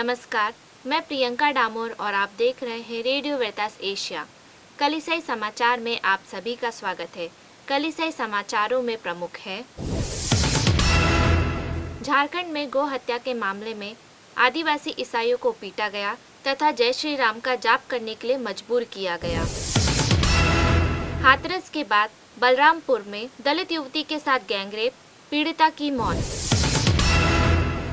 नमस्कार, मैं प्रियंका डामोर और आप देख रहे हैं रेडियो वेतास एशिया। कलिसाई समाचार में आप सभी का स्वागत है। कलिसाई समाचारों में प्रमुख है, झारखंड में गौ हत्या के मामले में आदिवासी ईसाइयों को पीटा गया तथा जय श्री राम का जाप करने के लिए मजबूर किया गया। हाथरस के बाद बलरामपुर में दलित युवती के साथ गैंगरेप, पीड़िता की मौत।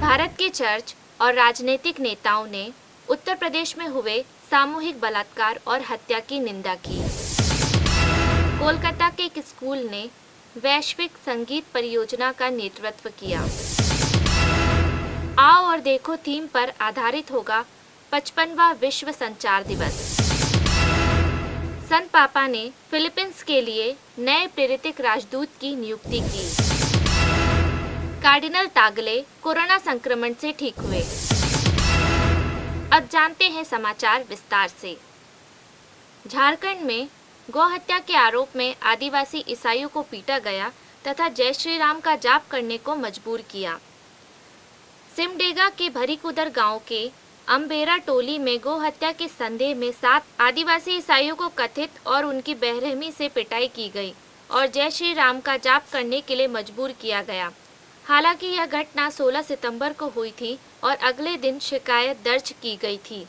भारत के चर्च और राजनीतिक नेताओं ने उत्तर प्रदेश में हुए सामूहिक बलात्कार और हत्या की निंदा की। कोलकाता के एक स्कूल ने वैश्विक संगीत परियोजना का नेतृत्व किया। आओ और देखो थीम पर आधारित होगा 55वां विश्व संचार दिवस। संत पापा ने फिलीपींस के लिए नए प्रेरित राजदूत की नियुक्ति की। कार्डिनल तागले कोरोना संक्रमण से ठीक हुए। अब जानते हैं समाचार विस्तार से। झारखंड में गौ हत्या के आरोप में आदिवासी ईसाइयों को पीटा गया तथा जय श्री राम का जाप करने को मजबूर किया। सिमडेगा के भरीकुदर गांव के अम्बेरा टोली में गौ हत्या के संदेह में 7 आदिवासी ईसाइयों को कथित और उनकी बेरहमी से पिटाई की गई और जय श्री राम का जाप करने के लिए मजबूर किया गया। हालांकि यह घटना 16 सितंबर को हुई थी और अगले दिन शिकायत दर्ज की गई थी,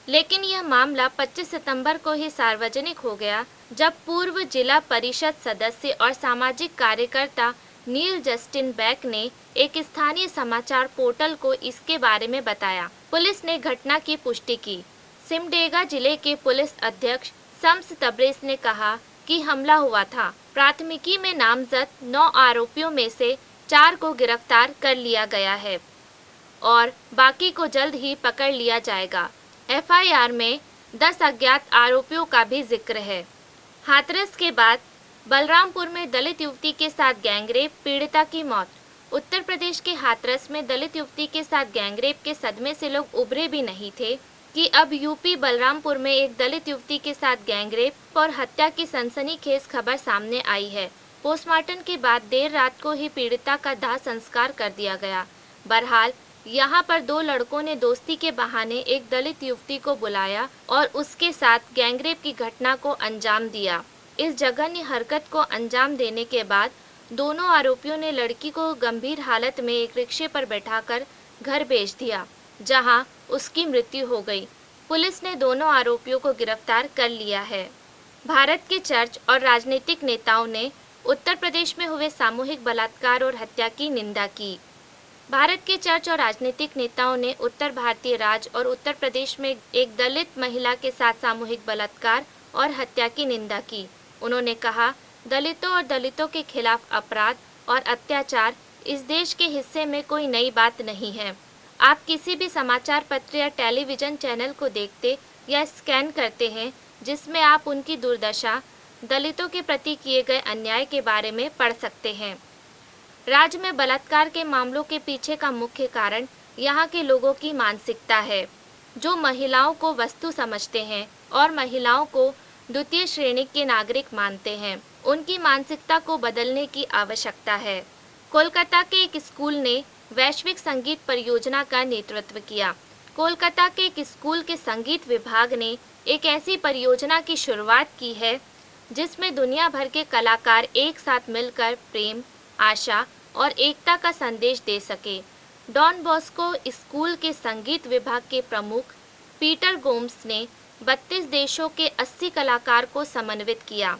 लेकिन यह मामला 25 सितंबर को ही सार्वजनिक हो गया जब पूर्व जिला परिषद सदस्य और सामाजिक कार्यकर्ता नील जस्टिन बैक ने एक स्थानीय समाचार पोर्टल को इसके बारे में बताया। पुलिस ने घटना की पुष्टि की। सिमडेगा जिले के पुलिस अधीक्षक शम्स तब्रेज ने कहा कि हमला हुआ था। प्राथमिकी में नामजद 9 आरोपियों में से 4 को गिरफ्तार कर लिया गया है और बाकी को जल्द ही पकड़ लिया जाएगा। एफआईआर में 10 अज्ञात आरोपियों का भी जिक्र है। हाथरस के बाद बलरामपुर में दलित युवती के साथ गैंगरेप, पीड़िता की मौत। उत्तर प्रदेश के हाथरस में दलित युवती के साथ गैंगरेप के सदमे से लोग उभरे भी नहीं थे कि अब यूपी बलरामपुर में एक दलित युवती के साथ गैंगरेप और हत्या की सनसनीखेज खबर सामने आई है। पोस्टमार्टम के बाद देर रात को ही पीड़िता का दाह संस्कार कर दिया गया। बहरहाल यहाँ पर 2 लड़कों ने दोस्ती के बहाने एक दलित युवती को बुलाया और उसके साथ गैंगरेप की घटना को अंजाम दिया। इस जघन्य हरकत को अंजाम देने के बाद दोनों आरोपियों ने लड़की को गंभीर हालत में एक रिक्शे पर बैठाकर घर भेज दिया, जहां उसकी मृत्यु हो गई। पुलिस ने दोनों आरोपियों को गिरफ्तार कर लिया है। भारत के चर्च और राजनीतिक नेताओं ने उत्तर प्रदेश में हुए सामूहिक बलात्कार और हत्या की निंदा की। भारत के चर्च और राजनीतिक नेताओं ने उत्तर भारतीय राज्य और उत्तर प्रदेश में एक दलित महिला के साथ सामूहिक बलात्कार और हत्या की निंदा की। उन्होंने कहा, दलितों और दलितों के खिलाफ अपराध और अत्याचार इस देश के हिस्से में कोई नई बात नहीं है। आप किसी भी समाचार पत्र या टेलीविजन चैनल को देखते या स्कैन करते हैं जिसमें आप उनकी दुर्दशा, दलितों के प्रति किए गए अन्याय के बारे में पढ़ सकते हैं। राज्य में बलात्कार के मामलों के पीछे का मुख्य कारण यहाँ के लोगों की मानसिकता है, जो महिलाओं को वस्तु समझते हैं और महिलाओं को द्वितीय श्रेणी के नागरिक मानते हैं। उनकी मानसिकता को बदलने की आवश्यकता है। कोलकाता के एक स्कूल ने वैश्विक संगीत परियोजना का नेतृत्व किया। कोलकाता के एक स्कूल के संगीत विभाग ने एक ऐसी परियोजना की शुरुआत की है जिसमें दुनिया भर के कलाकार एक साथ मिलकर प्रेम, आशा और एकता का संदेश दे सके। डॉन बॉस्को स्कूल के संगीत विभाग के प्रमुख पीटर गोम्स ने 32 देशों के 80 कलाकार को समन्वित किया।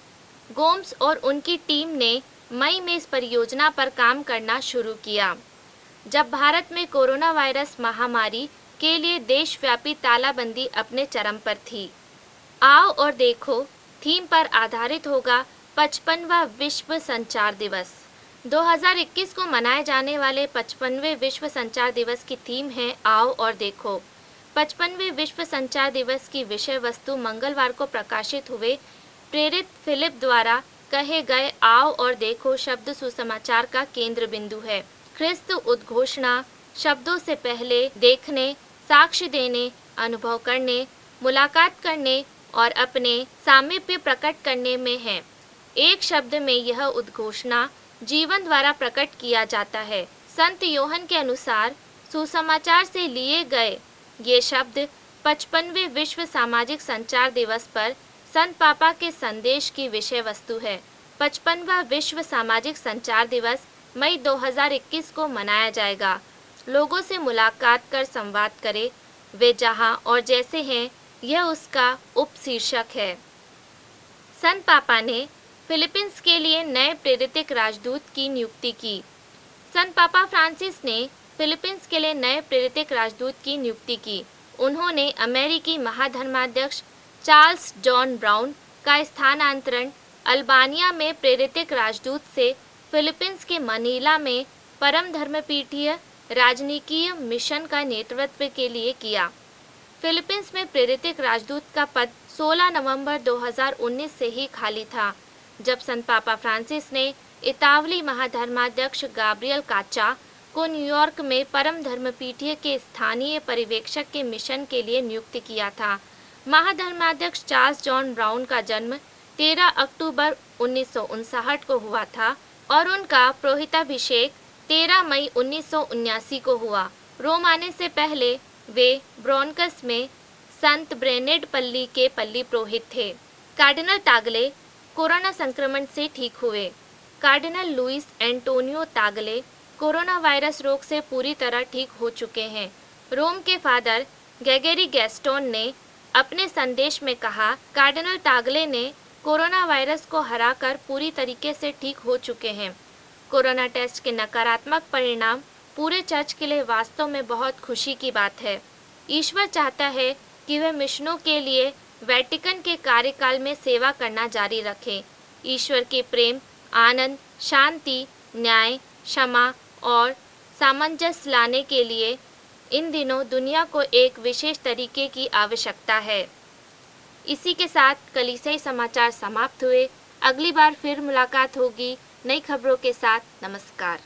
गोम्स और उनकी टीम ने मई में इस परियोजना पर काम करना शुरू किया, जब भारत में कोरोना वायरस महामारी के लिए देशव्यापी तालाबंदी अपने चरम पर थी। आओ और देखो थीम पर आधारित होगा 55वां विश्व संचार दिवस। 2021 को मनाए जाने वाले 55वें विश्व संचार दिवस की थीम है आओ और देखो। 55वें विश्व संचार दिवस की विषय वस्तु मंगलवार को प्रकाशित हुए प्रेरित फिलिप द्वारा कहे गए आओ और देखो शब्द सुसमाचार का केंद्र बिंदु है। ख्रिस्त उद्घोषणा शब्दों से पहले देखने, साक्ष्य देने, अनुभव करने, मुलाकात करने और अपने सामीप्य प्रकट करने में है। एक शब्द में यह उद्घोषणा जीवन द्वारा प्रकट किया जाता है। संत योहन के अनुसार सुसमाचार से लिए गए ये शब्द 55वें विश्व सामाजिक संचार दिवस पर संत पापा के संदेश की विषय वस्तु है। 55वां विश्व सामाजिक संचार दिवस मई 2021 को मनाया जाएगा। लोगों से मुलाकात कर संवाद करे, वे जहां और जैसे हैं, यह उसका उपशीर्षक है। संत पापा ने फिलीपींस के लिए नए प्रेरित राजदूत की नियुक्ति की। संत पापा फ्रांसिस ने फिलीपींस के लिए नए प्रेरित राजदूत की नियुक्ति की। उन्होंने अमेरिकी महाधर्माध्यक्ष चार्ल्स जॉन ब्राउन का स्थानांतरण अल्बानिया में प्रेरित राजदूत से फिलीपींस के मनीला में परम धर्मपीठीय राजनयिकीय मिशन का नेतृत्व के लिए किया। फिलीपींस में प्रेरित राजदूत का पद 16 नवंबर 2019 से ही खाली था, जब संत पापा फ्रांसिस ने इतावली महाधर्माध्यक्ष गाब्रियल काचा को न्यूयॉर्क में परम धर्मपीठीय के स्थानीय पर्यवेक्षक के मिशन के लिए नियुक्त किया था। महाधर्माध्यक्ष चार्ल्स जॉन ब्राउन का जन्म 13 अक्टूबर 1959 को हुआ था और उनका पुरोहिताभिषेक 13 मई 1979 को हुआ। रोम आने से पहले वे ब्रोंकस में संत ब्रेनेड पल्ली के पल्ली पुरोहित थे। कार्डिनल तागले कोरोना संक्रमण से ठीक हुए। Cardinal Luis Antonio Tagle corona virus रोग से पूरी तरह ठीक हो चुके हैं। रोम के फादर ग्रेगरी गैस्टोन ने अपने संदेश में कहा, कार्डिनल तागले ने कोरोना वायरस को हराकर पूरी तरीके से ठीक हो चुके हैं। कोरोना टेस्ट के नकारात्मक परिणाम पूरे चर्च के लिए वास्तव में बहुत खुशी की बात है। ईश्वर चाहता है कि वे मिशनों के लिए वेटिकन के कार्यकाल में सेवा करना जारी रखें। ईश्वर के प्रेम, आनंद, शांति, न्याय, क्षमा और सामंजस्य लाने के लिए इन दिनों दुनिया को एक विशेष तरीके की आवश्यकता है। इसी के साथ कलीसियाई समाचार समाप्त हुए। अगली बार फिर मुलाकात होगी नई खबरों के साथ। नमस्कार।